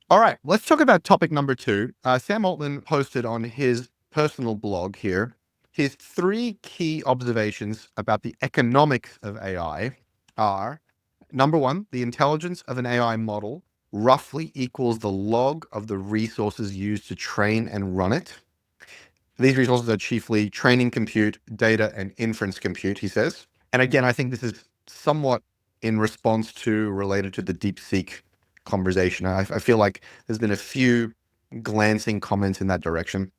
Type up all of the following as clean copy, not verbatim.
All right, let's talk about topic number two. Sam Altman posted on his personal blog here his three key observations about the economics of AI are: number one, the intelligence of an AI model roughly equals the log of the resources used to train and run it. These resources are chiefly training compute, data, and inference compute, he says. And again, I think this is somewhat in response to related to the DeepSeek conversation. I feel like there's been a few glancing comments in that direction.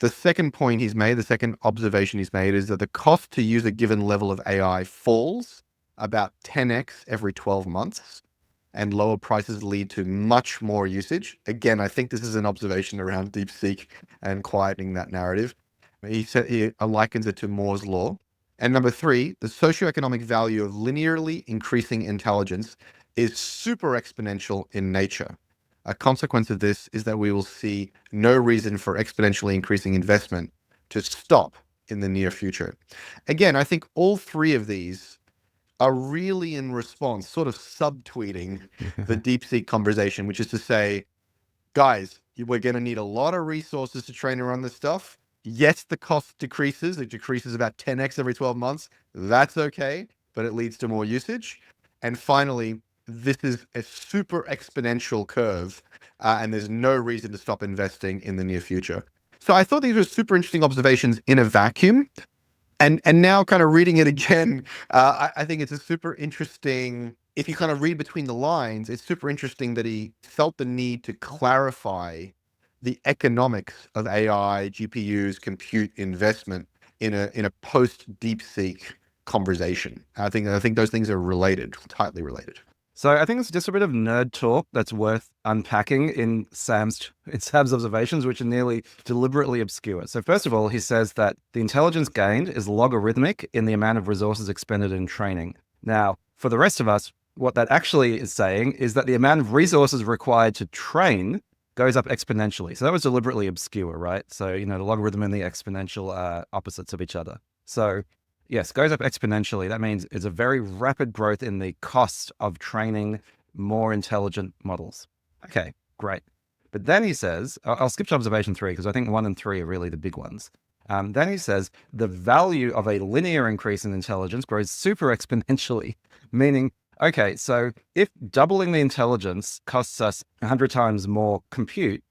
The second point he's made, the second observation he's made, is that the cost to use a given level of AI falls about 10x every 12 months, and lower prices lead to much more usage. Again, I think this is an observation around DeepSeek and quieting that narrative. He likens it to Moore's law. And number three, the socioeconomic value of linearly increasing intelligence is super exponential in nature. A consequence of this is that we will see no reason for exponentially increasing investment to stop in the near future. Again, I think all three of these are really in response, sort of subtweeting the DeepSeek conversation, which is to say, guys, we're going to need a lot of resources to train and run this stuff. Yes, the cost decreases. It decreases about 10x every 12 months. That's okay, but it leads to more usage. And finally, this is a super exponential curve, and there's no reason to stop investing in the near future. So I thought these were super interesting observations in a vacuum. And now kind of reading it again, I think it's a super interesting, if you kind of read between the lines, it's super interesting that he felt the need to clarify the economics of AI, GPUs, compute investment in a post DeepSeek conversation. I think those things are related, tightly related. So I think it's just a bit of nerd talk that's worth unpacking in Sam's observations, which are nearly deliberately obscure. So first of all, he says that the intelligence gained is logarithmic in the amount of resources expended in training. Now, for the rest of us, what that actually is saying is that the amount of resources required to train goes up exponentially. So that was deliberately obscure, right? So, the logarithm and the exponential are opposites of each other. So yes, goes up exponentially. That means it's a very rapid growth in the cost of training more intelligent models. Okay, great. But then he says, I'll skip to observation three because I think one and three are really the big ones. Then he says the value of a linear increase in intelligence grows super exponentially, meaning, okay, so if doubling the intelligence costs us 100 times more compute,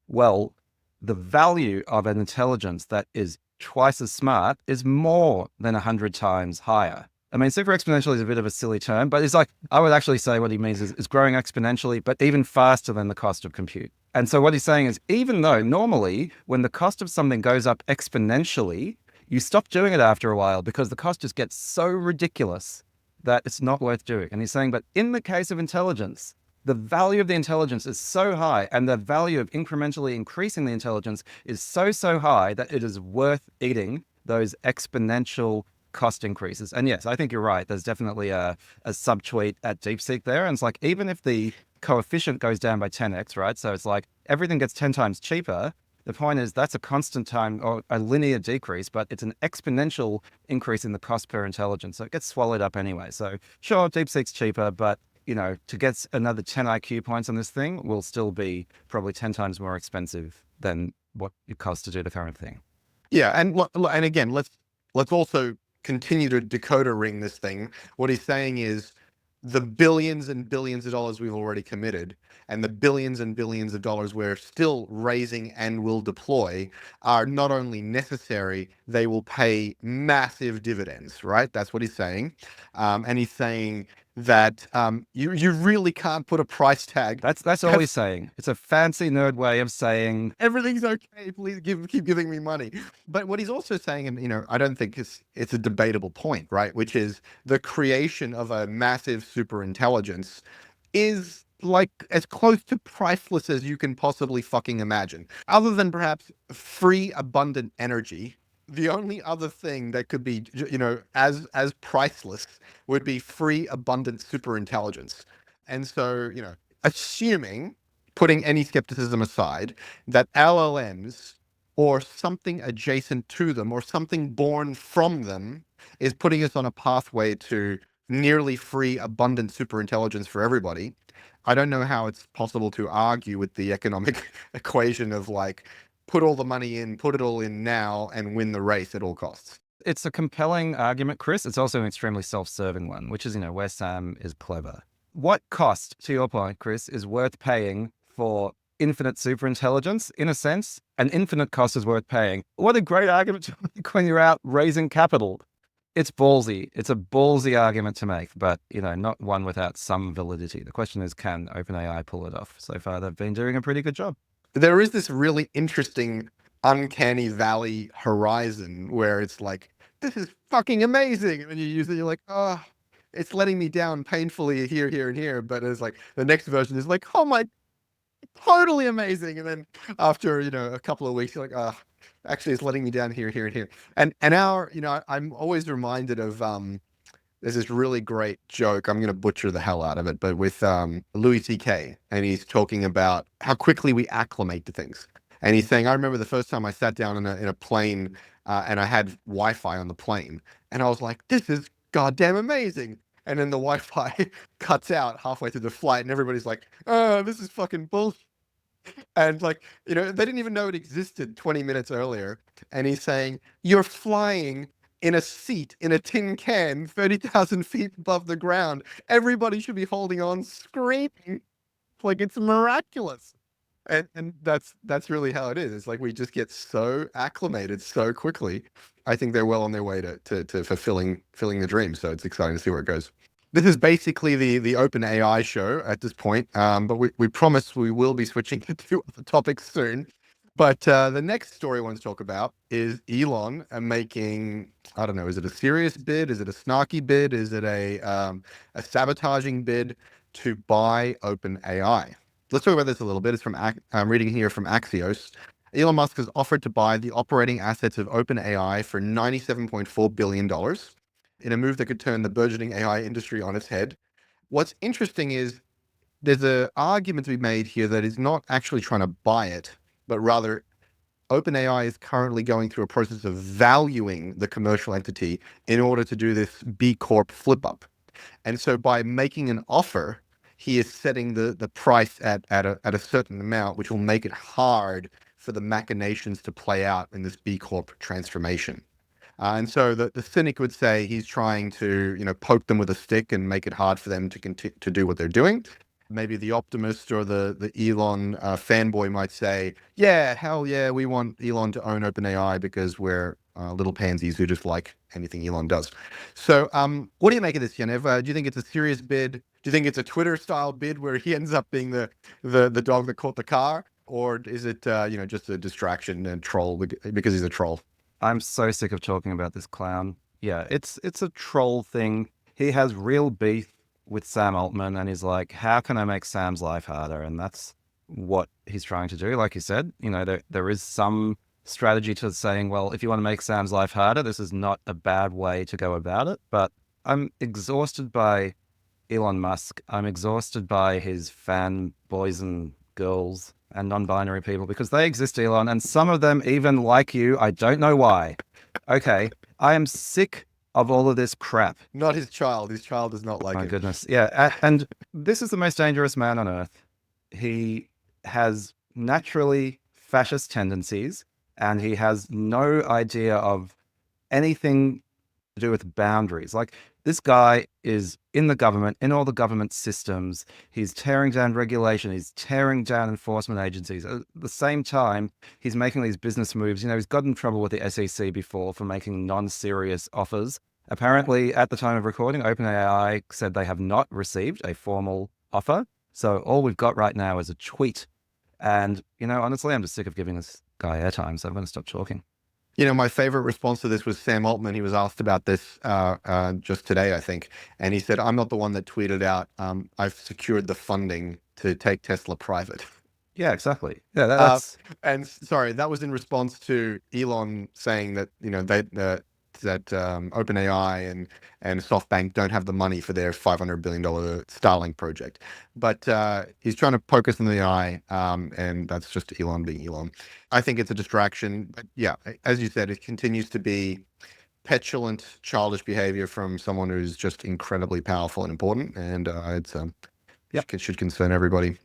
well, the value of an intelligence that is twice as smart is more than 100 times higher. I mean, super exponential is a bit of a silly term, but it's like, I would actually say what he means is growing exponentially, but even faster than the cost of compute. And so what he's saying is, even though normally when the cost of something goes up exponentially, you stop doing it after a while because the cost just gets so ridiculous that it's not worth doing. And he's saying, but in the case of intelligence, the value of the intelligence is so high, and the value of incrementally increasing the intelligence is so high that it is worth eating those exponential cost increases. And yes, I think you're right. There's definitely a subtweet at DeepSeek there. And it's like, even if the coefficient goes down by 10x, right? So it's like everything gets 10 times cheaper. The point is that's a constant time or a linear decrease, but it's an exponential increase in the cost per intelligence. So it gets swallowed up anyway. So sure, DeepSeek's cheaper, but to get another 10 IQ points on this thing will still be probably 10 times more expensive than what it costs to do the current thing. Yeah, and again, let's also continue to decoder ring this thing. What he's saying is the billions and billions of dollars we've already committed and the billions and billions of dollars we're still raising and will deploy are not only necessary, they will pay massive dividends, right? That's what he's saying. And he's saying that you really can't put a price tag. That's all he's saying. It's a fancy nerd way of saying Everything's okay. Please keep giving me money. But what he's also saying, and I don't think it's a debatable point, right? Which is the creation of a massive super intelligence is like as close to priceless as you can possibly fucking imagine. Other than perhaps free, abundant energy, the only other thing that could be, as priceless would be free, abundant super intelligence. And so, assuming, putting any skepticism aside, that LLMs or something adjacent to them or something born from them is putting us on a pathway to nearly free, abundant superintelligence for everybody, I don't know how it's possible to argue with the economic equation of like, put all the money in, put it all in now, and win the race at all costs. It's a compelling argument, Chris. It's also an extremely self-serving one, which is, where Sam is clever. What cost, to your point, Chris, is worth paying for infinite superintelligence? In a sense, an infinite cost is worth paying. What a great argument to make when you're out raising capital. It's ballsy. It's a ballsy argument to make, but, not one without some validity. The question is, can OpenAI pull it off? So far, they've been doing a pretty good job. There is this really interesting uncanny valley horizon where it's like, this is fucking amazing. And then you use it, you're like, oh, it's letting me down painfully here, here, and here. But it's like the next version is like, oh my, totally amazing. And then after, a couple of weeks, you're like, oh, actually it's letting me down here, here, and here. And I'm always reminded of there's this really great joke. I'm going to butcher the hell out of it, but with Louis C.K. and he's talking about how quickly we acclimate to things. And he's saying, I remember the first time I sat down in a plane and I had Wi-Fi on the plane, and I was like, this is goddamn amazing. And then the Wi-Fi cuts out halfway through the flight, and everybody's like, oh, this is fucking bullshit. And like, they didn't even know it existed 20 minutes earlier. And he's saying, you're flying in a seat in a tin can 30,000 feet above the ground. Everybody should be holding on, screaming like it's miraculous. And that's really how it is. It's like we just get so acclimated so quickly. I think they're well on their way to fulfilling the dream. So it's exciting to see where it goes. This is basically the OpenAI show at this point, but we promise we will be switching to other topics soon. But the next story I want to talk about is Elon making, I don't know, is it a serious bid? Is it a snarky bid? Is it a sabotaging bid to buy OpenAI? Let's talk about this a little bit. I'm reading here from Axios. Elon Musk has offered to buy the operating assets of OpenAI for $97.4 billion in a move that could turn the burgeoning AI industry on its head. What's interesting is there's an argument to be made here that is not actually trying to buy it, but rather OpenAI is currently going through a process of valuing the commercial entity in order to do this B Corp flip up. And so by making an offer, he is setting the price at a certain amount, which will make it hard for the machinations to play out in this B Corp transformation. And so the cynic would say he's trying to, poke them with a stick and make it hard for them to do what they're doing. Maybe the optimist or the Elon fanboy might say, yeah, hell yeah, we want Elon to own OpenAI because we're little pansies who just like anything Elon does. So what do you make of this, Yaniv? Do you think it's a serious bid? Do you think it's a Twitter-style bid where he ends up being the dog that caught the car? Or is it, just a distraction and troll because he's a troll? I'm so sick of talking about this clown. Yeah, it's a troll thing. He has real beef with Sam Altman and he's like, how can I make Sam's life harder? And that's what he's trying to do. Like you said, there is some strategy to saying, well, if you want to make Sam's life harder, this is not a bad way to go about it. But I'm exhausted by Elon Musk. I'm exhausted by his fanboys and girls and non-binary people because they exist, Elon, and some of them even like you. I don't know why. Okay, I am sick of all of this crap. Not his child. His child does not like it. My goodness. Yeah, and this is the most dangerous man on earth. He has naturally fascist tendencies and he has no idea of anything to do with boundaries. Like, this guy is in the government, in all the government systems. He's tearing down regulation. He's tearing down enforcement agencies. At the same time, he's making these business moves. He's gotten in trouble with the SEC before for making non-serious offers. Apparently, at the time of recording, OpenAI said they have not received a formal offer. So all we've got right now is a tweet. And, honestly, I'm just sick of giving this guy airtime, so I'm going to stop talking. My favorite response to this was Sam Altman. He was asked about this just today, I think. And he said, I'm not the one that tweeted out, I've secured the funding to take Tesla private. Yeah, exactly. Yeah, that's... and sorry, that was in response to Elon saying that, that OpenAI and SoftBank don't have the money for their $500 billion Starlink project. But he's trying to poke us in the eye, and that's just Elon being Elon. I think it's a distraction. But yeah, as you said, it continues to be petulant, childish behavior from someone who's just incredibly powerful and important. And Yep. Should concern everybody.